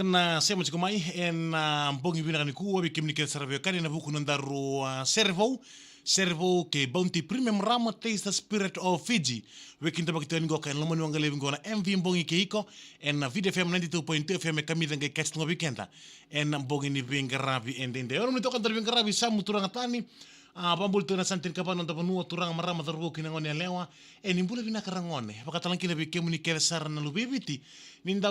Na sema chikomai en mbongi bina ni kuwa bikimni ke serve kani na buku nandaru servo ke bounty premium rama taste the spirit of Fiji wekinda bakitani go kan lomani wangale bingo na MV mbongi ke iko en video FM 92.2 FM kamida ngai catch no weekenda en mbongi ni bingarabi endende oro mitoka ndar bingarabi samu turanga tani pambul tu na santin kapano nda panua turanga marama darbo kinangone lewa en imbule bina karangone pakatalankina bikemu ni kere sara na lubibiti ninda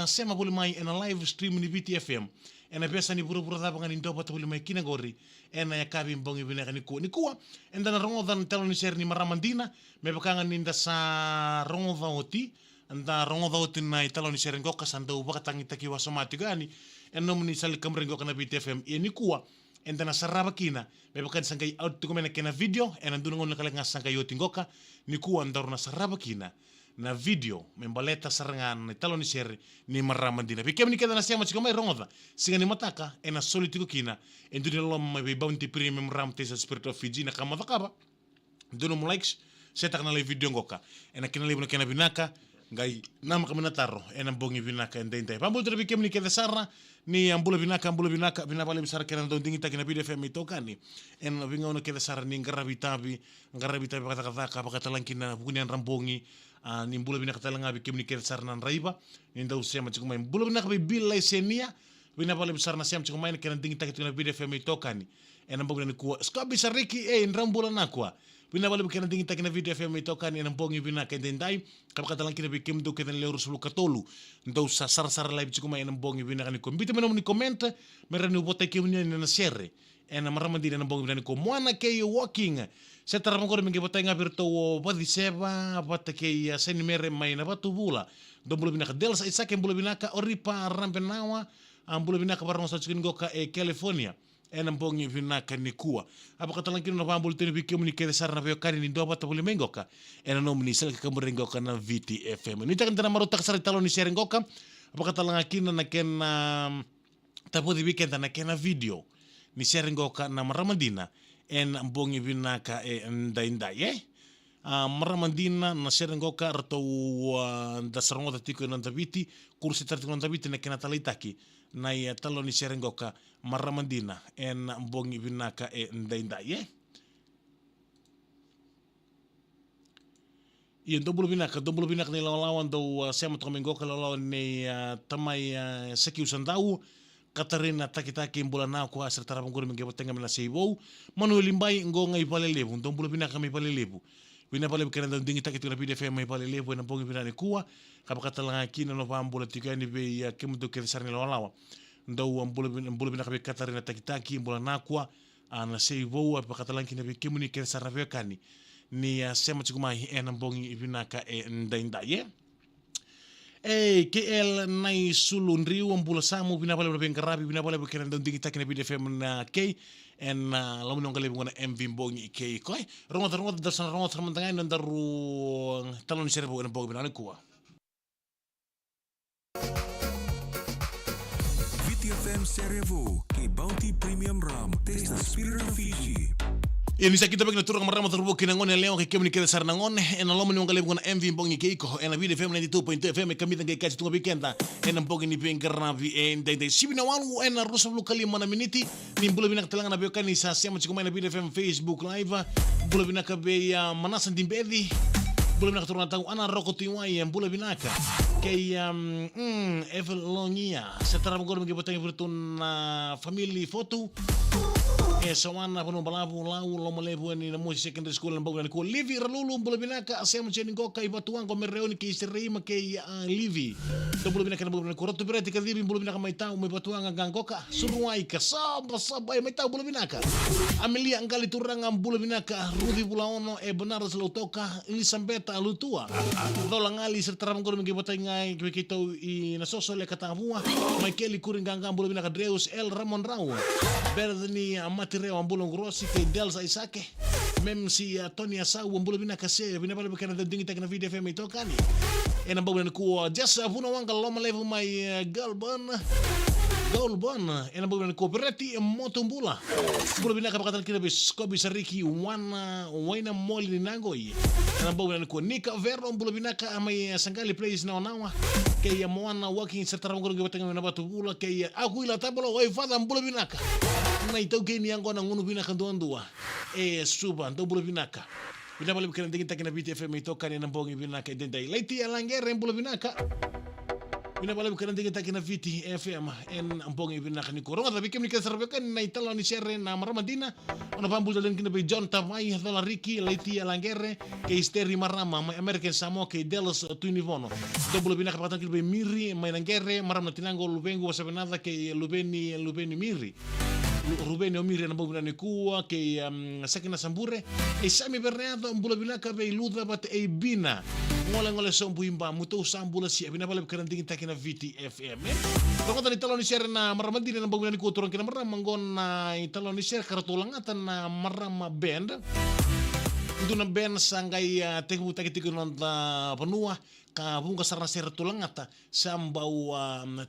sema bule mai en live stream ni BTFM en pesa ni pura da bangan indo pata bule mai kinagori en ya kabi mbongi bina ni kuwa en dana rongo dan telo ni ser ni maramandina me bakanga ninda sa rongo da oti anda rongo da oti na telo ni ser ngoka sanda ubakatangi taki wasomatigani en nomni sal kamrengo kana BTFM ni kuwa en dana saraba kina me bakan sangai out to komena kena video en anduna ngon kala nga sangai yoti ngoka ni kuwa ndaro na saraba kina na video membaleta sarangan ni talo ni seri ni maramandina bikem ni kada na siama chiko mai rongoda singa ni mataka en solitigo kina en duni lo mai bounty premium ram tesa spirit of Fiji na kama vakaba dunu mo likes setak na le video ngoka en kina le kena binaka ngai nama kamena taro en ambongi binaka en dente pambul ter bikem ni kada sarra ni ambula binaka bina bale bisara kena don dingi takina BTFM itokani en binga ono kada sarra ni ngarabitabi kata kata lankina bukuni rambongi ni mbula bina katalanga bikem ni kere sarnan raiba ni ndau sema chikuma mbula bina kabe bila isenia bina pale bisarna sema chikuma ni kena dingi takituna BTFM itokani en mbongi ni kuwa skabi sariki ndambula nakwa bina pale bikena dingi takina BTFM itokani en mbongi bina kendendai kaba katalanki bikem do keden le rusulu katolu ndau sar live chikuma en mbongi bina ni kombite mena ni comment mera ni bota kemni na share en maramandina en mbongi bina ni ko mwana ke walking setara mangkore mingi bota nga birto badi seba bota ke seni mere mai na batu bula do bulu binaka del sa isake bulu binaka oripa rampenawa bulu binaka barang sa chikin goka California en mbongi binaka ni kuwa apa katalankin no pambul tini bikem ni kede sarna veo kari ni do bata bulu mengoka en no mini sel ke kamrengoka na VTFM ni takan tana maruta kasar talo ni serengoka apa katalankin na ken tapo di weekend na ken video ni serengoka na maramandina en mbongi binaka ndai maramandina na serengoka rato da sarongo tiko na tabiti kursi tartiko na tabiti na kena talitaki na ya talo ni serengoka maramandina en mbongi binaka ndai Iya doblo binaka ni lawan do sema tomengoka lawan ni tamai seki usandau Katarina taki mbula na kwa sertara mangure mingi botenga mena seibo Manuel Limbai ngonga ipale lebu ndombula binaka mi pale lebu bina pale bikena ndingi taki tuna BTFM mi pale lebu na bongi binani kuwa kabakata langa kina no pambula tikani be ya kemudo ke sarni lawa ndo mbula binaka be Katarina taki mbula na kwa na seibo kabakata langa kina be kemuni ke sarna be kani ni sema chikumai ena bongi binaka ndai KL nai sulundriu ambula samu bina pale bengarabi bina pale bekena ndingi takina BTFM na K en lamu ngale ngona MV mbongi K koi rongo dasan rongo tramantanga ndaru talon serbo en bogi bina kuwa BTFM Servo ke Bounty Premium Rum taste the spirit of Fiji. Ini sa kita bagna turang marama turbo kinangone leo ke kemni kede sarnangone en alomo ni ngale ngona MV mbongi keiko en BTFM 92.2 FM kamita ngai kachi tunga bikenda en mbongi ni bengarabi en dai sibina walu en rusa lu kali mana miniti ni mbula bina talanga na bekani sa sema chikuma na BTFM Facebook live mbula bina ka be ya manasan dimbedi mbula bina turang tau ana roko tiwai en mbula bina ka ke Evelonia setara mangor magi botang bertun family foto sawana panu balabu lau lomo lebu ni na musi secondary school na bagana ko livi ralulu mbula binaka asema cheni ngoka ibatuang ko mereoni ke isirima ke livi do mbula binaka na bagana ko rotu bereti ka livi mbula binaka mai tau mai batuang gangoka suruai ka sabai mai tau mbula binaka amelia ngali turanga mbula binaka rudi bulaono benar selotoka Elisabetta lutua dola ngali sertara ngor megi botangai kito i na sosole katavua mai keli kuringanga mbula binaka Dreus El Ramon Rau berdeni Tireo ambulong grossi ke Delsa Isake mem si Tony Asau ambulo bina kase bina pala bekana dingi takna video FM ito kani en ambulo ku just apuno wanga loma level my galban Golbon ena bo na Cooperati Motumbula bula binaka pakatan kina Skobi Sariki waina moli nangoi ena bo na ko Nika Vero bula binaka amai sangali place na nawa kay moana walking sa tarong ko batang na batubula kay aku ila tablo oi fada bula binaka na ito kini yango na ngunu binaka duandua suba ndo bula binaka binabalik kana tingin takina BTFM ito kanina bongi binaka dendai laiti alangere bula binaka binabalik kana tingin takina VT FM en bongi binaka ni koronga tapi kemi kasarbe kan na italo ni shere na maramadina ona pambul dan kina be John Tamai dala Ricky laiti alangere ke isteri marama American Samoa ke Dallas Tunivono double binaka patang kina be Miri mainangere maramna tinango lubengu wasabenada ke Lubeni Miri Rubeni Omiri na bobina ni kuwa ke sakina sambure sami berneado mbula binaka be iluda bat bina ngole sombu imba muto sambula si bina bale karantingin takina VTFM Rokota ni talon ni share na maramadina na bobina ni kuwa turang kina maram mangon na talon ni share karatulangatan na marama band itu na band sangai teku takitiku nonta panua ka bunga sarana share tulangata sambau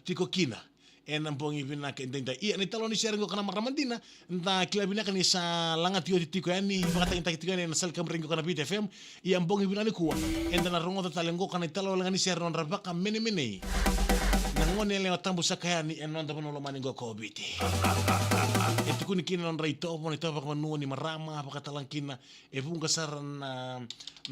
tiko kina en bongi binaka indenda iya ni talon ni share ngo kana maramadina nda kila binaka ni sa langat yo tiko yani bakata inta tiko yani na sel kamrengo kana BTFM iya bongi binani kuwa enda na rongo talengo kana talon langani share non rabaka mene na ngone le tambu sakayani en non tapano mani ngo ko biti itu kuni kina non raito mo ni tapa kanu ni marama bakata langkina bunga sarana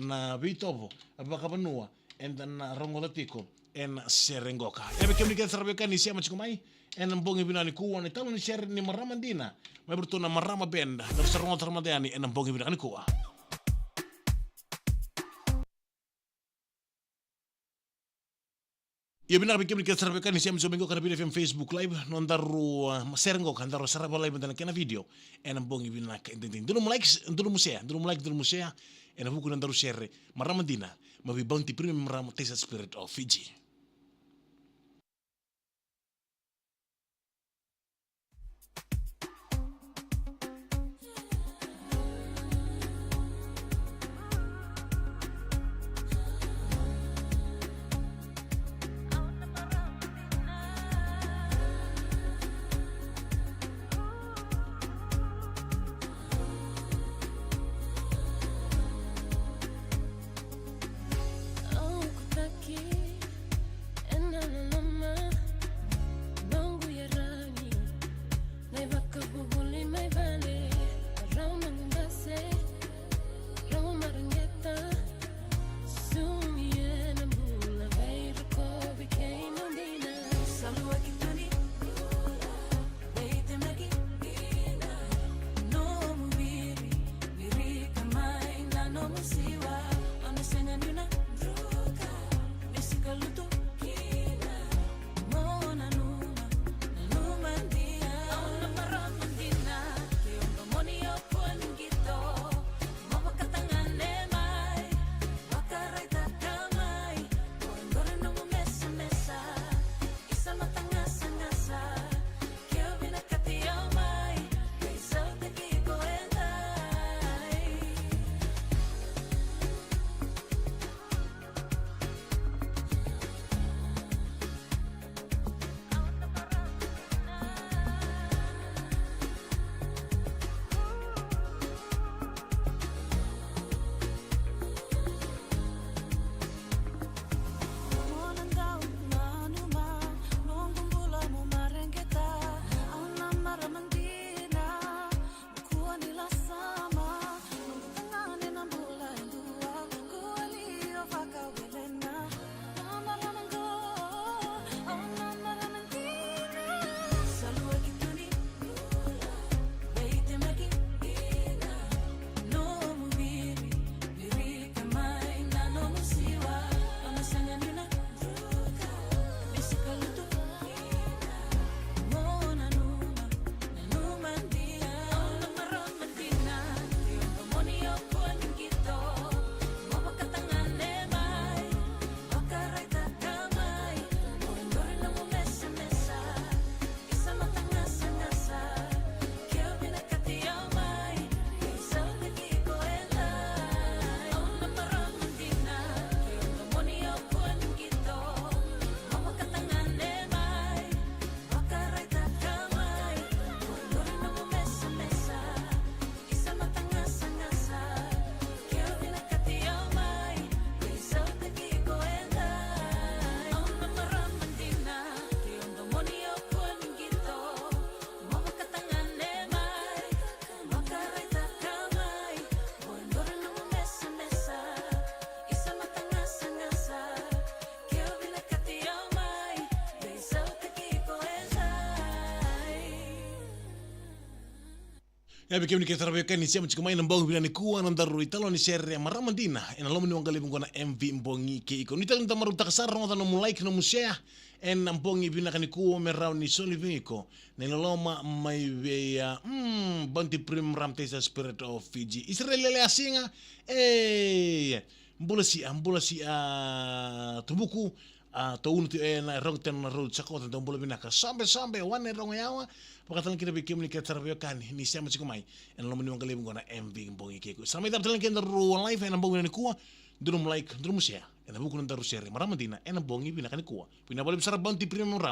na bitovo bakata panua enda na rongo tiko en serengoka ebe kemi kan sarabeka ni siama chikumai en mbongi binani kuwa ni talo ni share ni marama dina mai bertuna marama benda dar serongo termadani en mbongi binani kuwa ya benar kemi kan sarabeka ni siama chikumai kana BTFM Facebook live non daru serengoka daru saraba live dan kana video en mbongi binaka ending dulu like dulu musea en buku non daru share marama dina mabi bounty premium marama Tesa Spirit of Fiji. bikin ni kesara kan ni siam chikumain mbong bila ni kuwa nandaru italo ni share maramandina ena lomo ni wangali ngona MV mbongi ke iko ni talo tamaru takasar no no like no share en mbongi bila kan kuwa merau ni soliviko ne loma mai veya Bounty Premium Ram Taste Spirit of Fiji Israel asinga mbula si tubuku to unu na rong ten na road sa kota mbula binaka sambe wane rong yawa pakatalan kita bikin ni kesara kan ni siam chikumai en lomo ni wangali ngona MV mbongi ke iko samai taptalan kenda ru live en mbongi ni kuwa drum like drum share en buku nandaru share maramandina en mbongi bila kan kuwa pina balik besar Bounty Premium Ram